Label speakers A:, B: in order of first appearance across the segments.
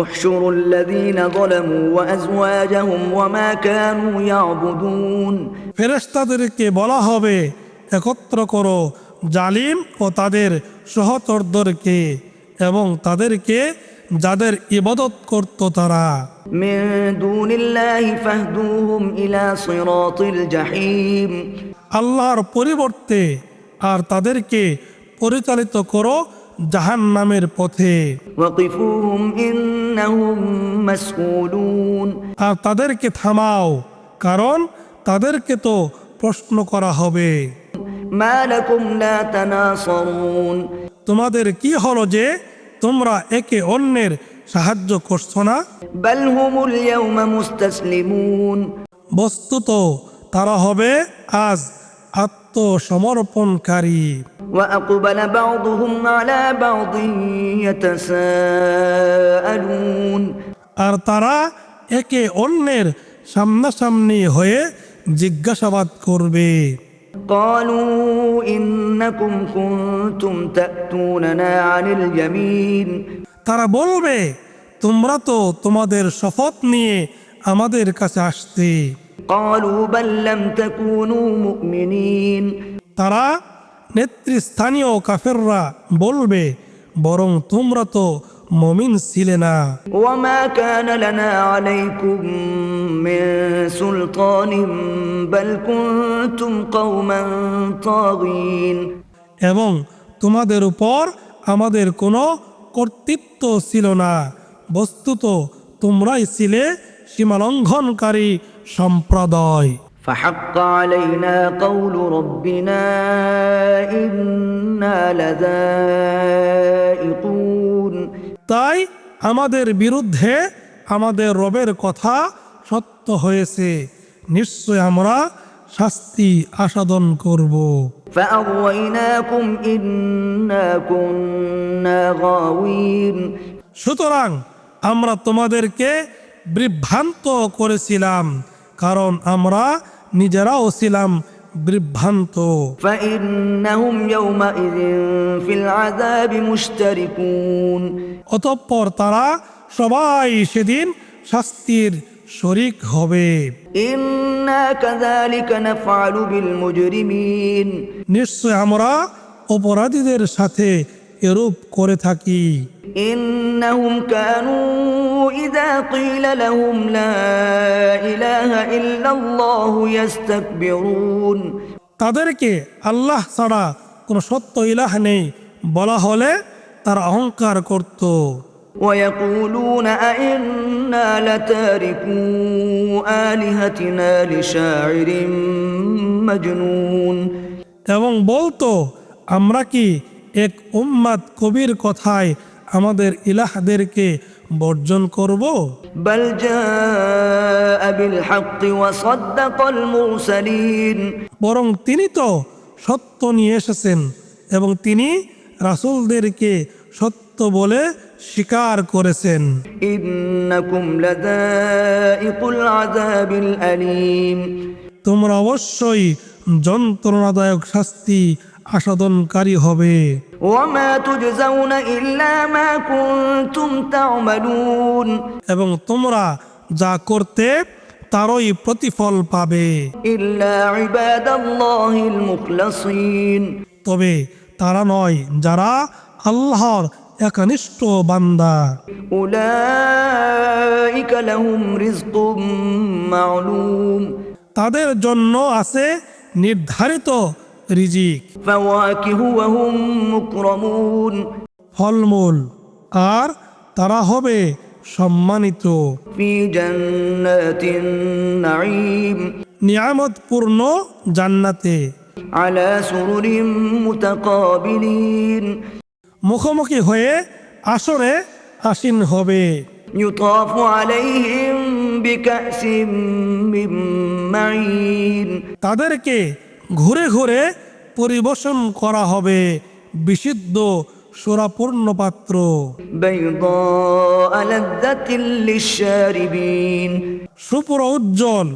A: احشروا الذين ظلموا وأزواجهم وما كانوا يعبدون
B: ফেরেশতাদেরকে বলা হবে, একত্র করো জালিম ও তাদের সহচরদেরকে এবং তাদেরকে যাদের ইবাদত করত তারা।
A: من دون الله فاهدوهم إلى صراط الجحيم
B: আল্লাহর পরিবর্তে আর তাদেরকে পরিচালিত করো জাহান্নামের পথে।
A: وقفوهم إنهم مسؤولون
B: আর তাদেরকে থামাও, কারণ তাদেরকে তো প্রশ্ন করা হবে।
A: ما لكم لا تناصرون
B: তোমাদের কি হলো যে তোমরা একে অন্যের সাহায্য করছো না?
A: بل هم اليوم مستسلمون
B: বস্তুত তারা হবে আজ আত্মসমর্পণকারী।
A: وأقبل بعضهم على بعض يتساءلون
B: আর তারা একে অন্যের সামনাসামনি হয়ে জিজ্ঞাসাবাদ করবে।
A: قالوا إنكم كنتم تأتوننا عن اليمين
B: তারা বলবে, তোমরা তো তোমাদের শপথ নিয়ে আমাদের কাছে আসতে।
A: قالوا بل لم تكونوا مؤمنين
B: তারা নেতৃস্থানীয় কাফেররা বলবে, বরং তোমরা তো মুমিন ছিলে না।
A: وما كان لنا عليكم من سلطان بل كنتم قوما طاغين
B: এবং তোমাদের উপর আমাদের কোনো কর্তৃত্ব ছিল না, বস্তুত তোমরাই ছিলে সীমালঙ্ঘনকারী সম্প্রদায়।
A: فحق علينا قول ربنا إنا لذائقون
B: তাই আমাদের বিরুদ্ধে আমাদের রবের কথা সত্য হয়েছে, নিশ্চয় আমরা শাস্তি আস্বাদন করব।
A: فأغويناكم إنا كنا غاوين
B: সুতরাং আমরা তোমাদেরকে বিভ্রান্ত করেছিলাম, কারণ আমরা নিজেরাও ছিলাম বিভ্রান্ত।
A: فإنهم يومئذ في العذاب مشتركون
B: অতঃপর তারা সবাই সেদিন শাস্তির শরিক হবে।
A: إنا كذلك نفعل بالمجرمين
B: নিশ্চয় আমরা অপরাধীদের সাথে এরূপ করে থাকি।
A: إنهم كانوا إذا قيل لهم لا إله إلا الله يستكبرون
B: তাদেরকে আল্লাহ ছাড়া কোনো সত্য ইলাহ নেই বলা হলে তারা অহংকার করত।
A: ويقولون أئنا لتاركو آلهتنا لشاعر مجنون
B: এবং বলতো, আমরা কি এক উম্মাদ কবির কথায় আমাদের ইলাহদেরকে বর্জন করব?
A: بل جاء بالحق وصدق المرسلين
B: বরং তিনি তো সত্য নিয়ে এসেছেন এবং তিনি রাসূলদেরকে সত্য বলে স্বীকার করেছেন।
A: إنكم لذائق العذاب الأليم
B: তোমরা অবশ্যই যন্ত্রণাদায়ক শাস্তি আস্বাদনকারী হবে।
A: وما تجزون إلا ما كنتم تعملون
B: এবং তোমরা যা করতে তারই প্রতিফল পাবে।
A: إلا عباد الله المخلصين
B: তবে তারা নয় যারা আল্লাহর একনিষ্ঠ বান্দা।
A: أولئك لهم رزق معلوم
B: তাদের জন্য আছে নির্ধারিত রিজিক,
A: فواكه وهم مكرمون
B: ফলমূল, আর তারা হবে সম্মানিত।
A: في جنات النعيم
B: নিয়ামতপূর্ণ জান্নাতে
A: على سرر متقابلين
B: মুখোমুখি হয়ে আসরে আসীন হবে।
A: يطاف عليهم بكأس من معين
B: তাদেরকে ঘুরে ঘুরে পরিবেশন করা হবে বিশুদ্ধ সুরাপূর্ণ পাত্র,
A: بيضاء لذة للشاربين
B: সুপুর উজ্জ্বল,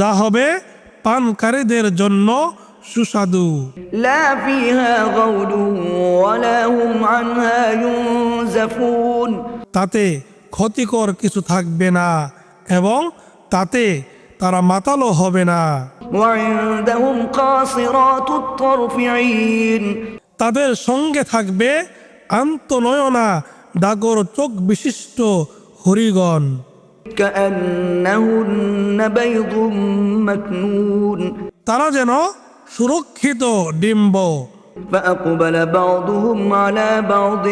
B: যা হবে পানকারীদের জন্য সুস্বাদু।
A: لا فيها غول ولا هم عنها ينزفون
B: তাতে ক্ষতিকর কিছু থাকবে না এবং তাতে তারা মাতালো হবে না।
A: وعندهم قاصرات الطرف عين
B: তাদের সঙ্গে থাকবে আন্তনয়না ডাগর চোখ বিশিষ্ট হরিগণ।
A: كأنهن بيض مكنون
B: তারা যেন সুরক্ষিত ডিম্ব।
A: فأقبل بعضهم على بعض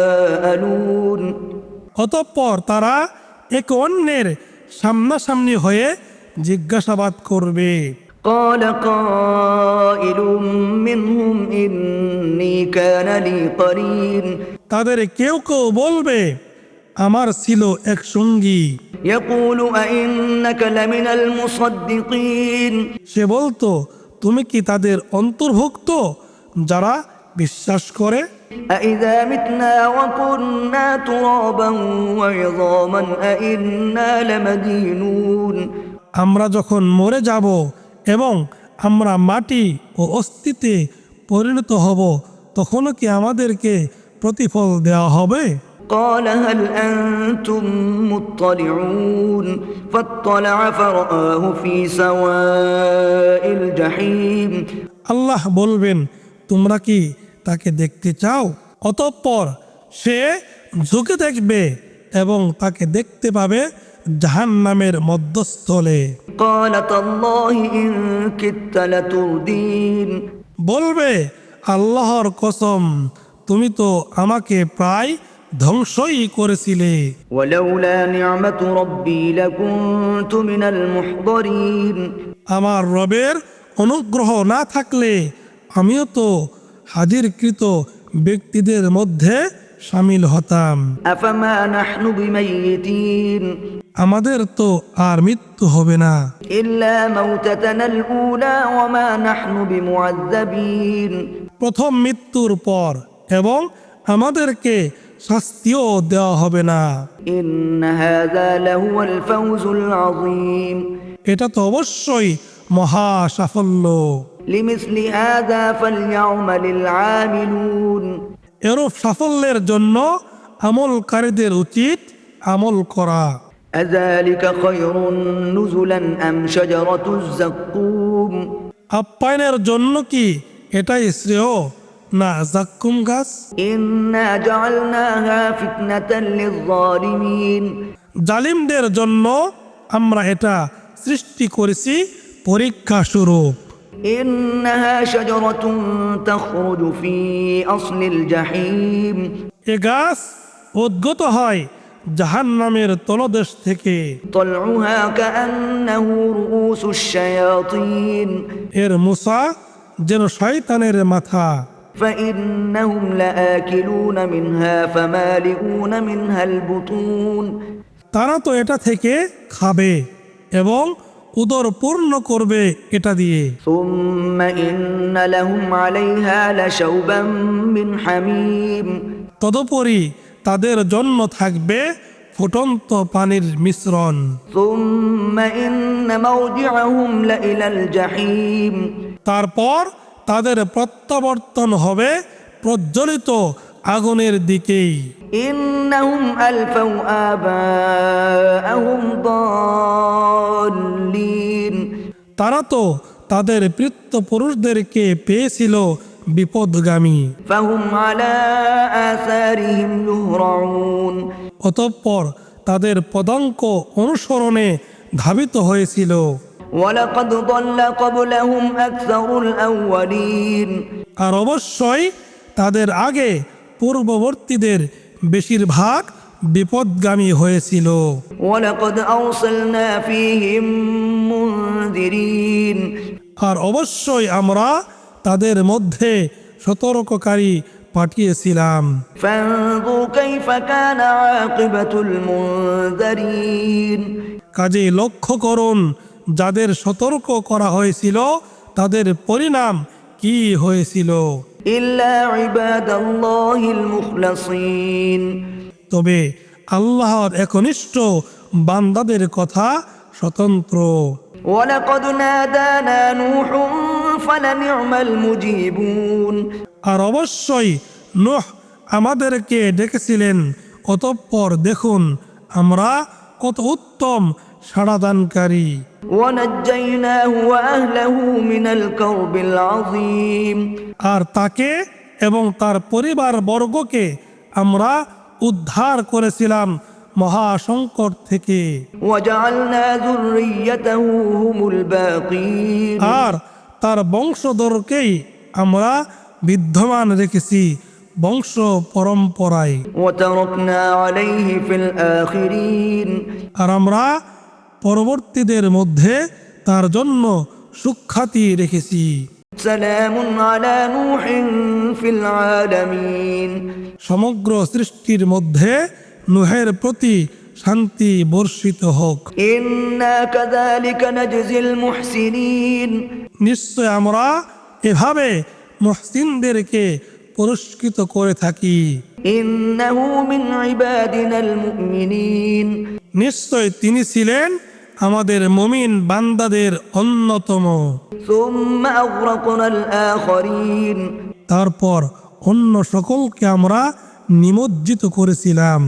A: يتساءلون
B: অতঃপর তারা একে অন্যের সামনাসামনি হয়ে জিজ্ঞাসাবাদ করবে।
A: قال قائل منهم إني كان لي قرين
B: তাদের কেউ কেউ বলবে, আমার ছিল এক সঙ্গী।
A: يقول أئنك لمن المصدقين
B: সে বলতো, তুমি কি তাদের অন্তর্ভুক্ত যারা বিশ্বাস করে?
A: أإذا متنا وكنا ترابا وعظاما أإنا لمدينون
B: আমরা যখন মরে যাব এবং আমরা মাটি ও অস্থিতে পরিণত হব, তখনও কি আমাদেরকে প্রতিফল দেওয়া হবে?
A: قال هل أنتم مطلعون فاطلع فرآه في سواء الجحيم
B: আল্লাহ বলবেন, তোমরা কি তাকে দেখতে চাও? অতঃপর সে ঝুঁকে দেখবে এবং তাকে দেখতে পাবে জাহান্নামের মধ্যস্থলে।
A: قال تالله إن كدت لتردين
B: বলবে, আল্লাহর কসম, তুমি তো আমাকে প্রায় ধ্বংসই করেছিলে।
A: ولولا نعمة ربي لكنت من المحضرين
B: আমার রবের অনুগ্রহ না থাকলে আমিও তো হাজিরকৃত ব্যক্তিদের মধ্যে শামিল হতাম।
A: أفما نحن بميتين
B: আমাদের তো আর মৃত্যু হবে না,
A: إلا موتتنا الأولى وما نحن بمعذبين
B: প্রথম মৃত্যুর পর, এবং আমাদেরকে শাস্তিও দেওয়া হবে না।
A: إن هذا لهو الفوز العظيم
B: এটা তো অবশ্যই মহা সাফল্য।
A: لمثل هذا فليعمل العاملون
B: এরূপ সাফল্যের জন্য আমলকারীদের উচিত আমল করা।
A: أذلك خير نزلا أم شجرة الزقوم
B: আপ্যায়নের জন্য কি এটাই শ্রেয় না জাক্কুম গাছ?
A: إنا جعلناها فتنة للظالمين
B: জালিমদের জন্য আমরা এটা সৃষ্টি করেছি পরীক্ষা স্বরূপ।
A: إنها شجرة تخرج في أصل الجحيم
B: এ গাছ উদ্গত হয় জাহান্নামের তলদেশ থেকে।
A: طلعها كأنه رؤوس الشياطين
B: এর মুসা যেন শয়তানের মাথা।
A: فإنهم لآكلون منها فمالئون منها البطون
B: তারা তো এটা থেকে খাবে এবং উদর পূর্ণ করবে এটা দিয়ে।
A: ثم إن لهم عليها لشوبا من حميم
B: তদুপরি তাদের জন্য থাকবে ফুটন্ত পানির মিশ্রণ।
A: ثم إن موضعهم لإلى الجحيم
B: তারপর তাদের প্রত্যাবর্তন হবে প্রজ্বলিত আগুনের দিকেই।
A: إنهم ألفوا آباءهم ضالين
B: তারা তো তাদের পিতৃপুরুষদেরকে পেয়েছিল বিপদগামী।
A: فهم على آثارهم يهرعون
B: অতঃপর তাদের পদাঙ্ক অনুসরণে ধাবিত হয়েছিল।
A: ولقد ضل قبلهم أكثر الأولين
B: আর অবশ্যই তাদের আগে পূর্ববর্তীদের বেশিরভাগ বিপদগামী হয়েছিল।
A: ولقد أرسلنا فيهم منذرين
B: আর অবশ্যই আমরা তাদের মধ্যে সতর্ককারী পাঠিয়েছিলাম।
A: فانظر كيف كان عاقبة المنذرين
B: কাজেই লক্ষ্য করুন, যাদের সতর্ক করা হয়েছিল তাদের পরিণাম কি হয়েছিল।
A: إلا عباد الله المخلصين
B: তবে আল্লাহর একনিষ্ঠ বান্দাদের কথা স্বতন্ত্র।
A: ولقد نادانا نوح فلنعم المجيبون
B: আর অবশ্যই নূহ আমাদেরকে ডেকেছিলেন, অতঃপর দেখুন আমরা কত উত্তম সাড়াদানকারী।
A: ونجيناه وأهله من الكرب العظيم
B: আর তাকে এবং তার পরিবার বর্গকে আমরা উদ্ধার করেছিলাম মহা সংকট থেকে।
A: وجعلنا ذريته هم الباقين
B: আর তার বংশধরকেই আমরা বিদ্যমান রেখেছি বংশ পরম্পরায়।
A: وتركنا عليه في الآخرين
B: আর আমরা পরবর্তীদের মধ্যে তার জন্য সুখ্যাতি রেখেছি।
A: سلام على نوح في العالمين
B: সমগ্র সৃষ্টির মধ্যে নূহের প্রতি শান্তি বর্ষিত হোক।
A: إنا كذلك نجزي المحسنين
B: নিশ্চয় আমরা এভাবে মুহসিনদেরকে পুরস্কৃত করে থাকি।
A: إنه من عبادنا المؤمنين
B: নিশ্চয় তিনি ছিলেন আমাদের মুমিন বান্দাদের অন্যতম।
A: ثم أغرقنا الآخرين
B: তারপর অন্য সকলকে আমরা নিমজ্জিত করেছিলাম।